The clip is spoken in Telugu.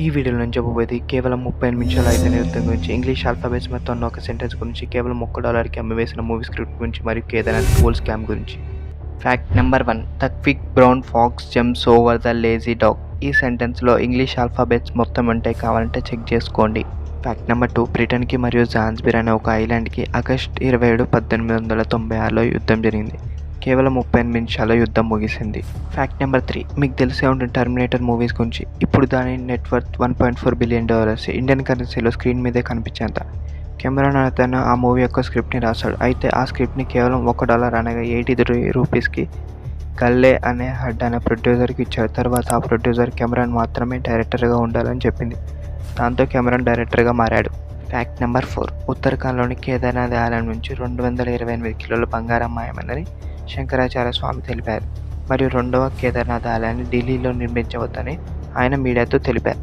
ఈ వీడియోలో నేను చెప్పబోయేది కేవలం 35 నిమిషాల అయితేనే యుద్ధం గురించి, ఇంగ్లీష్ ఆల్ఫాబెట్స్ మొత్తం ఉన్న ఒక సెంటెన్స్ గురించి, కేవలం $1కి అమ్మివేసిన మూవీ స్క్రిప్ట్ గురించి మరియు కేదార్నాథ్ గోల్డ్ స్కామ్ గురించి. Fact number 1. The quick brown fox jumps over the lazy dog. ఈ సెంటెన్స్లో ఇంగ్లీష్ ఆల్ఫాబెట్స్ మొత్తం ఉంటాయి, కావాలంటే చెక్ చేసుకోండి. Fact number 2. బ్రిటన్కి మరియు జాన్స్బర్ అనే ఒక ఐలాండ్కి ఆగస్ట్ 27, 1896లో యుద్ధం జరిగింది. కేవలం 35 నిమిషాల్లో యుద్ధం ముగిసింది. Fact number 3. మీకు తెలిసే ఉంటుంది టర్మినేటర్ మూవీస్ గురించి. ఇప్పుడు దాని నెట్వర్త్ $1.4 బిలియన్, ఇండియన్ కరెన్సీలో స్క్రీన్ మీదే కనిపించేంత. కెమెరాన్ అతను ఆ మూవీ యొక్క స్క్రిప్ట్ని రాశాడు. అయితే ఆ స్క్రిప్ట్ని కేవలం $1 అనగా 80 రూపీస్కి గల్లే అనే హడ్ అనే ప్రొడ్యూసర్కి ఇచ్చాడు. తర్వాత ఆ ప్రొడ్యూసర్ కెమెరాన్ మాత్రమే డైరెక్టర్గా ఉండాలని చెప్పింది. దాంతో కెమెరాన్ డైరెక్టర్గా మారాడు. Fact number 4. ఉత్తరాఖండ్లోని కేదార్నాథ్ ఆలయం నుంచి 228 కిలోల బంగారం మాయమైందని శంకరాచార్య స్వామి తెలిపారు. మరియు రెండవ కేదార్నాథ్ ఆలయాన్ని ఢిల్లీలో నిర్మించవద్దని ఆయన మీడియాతో తెలిపారు.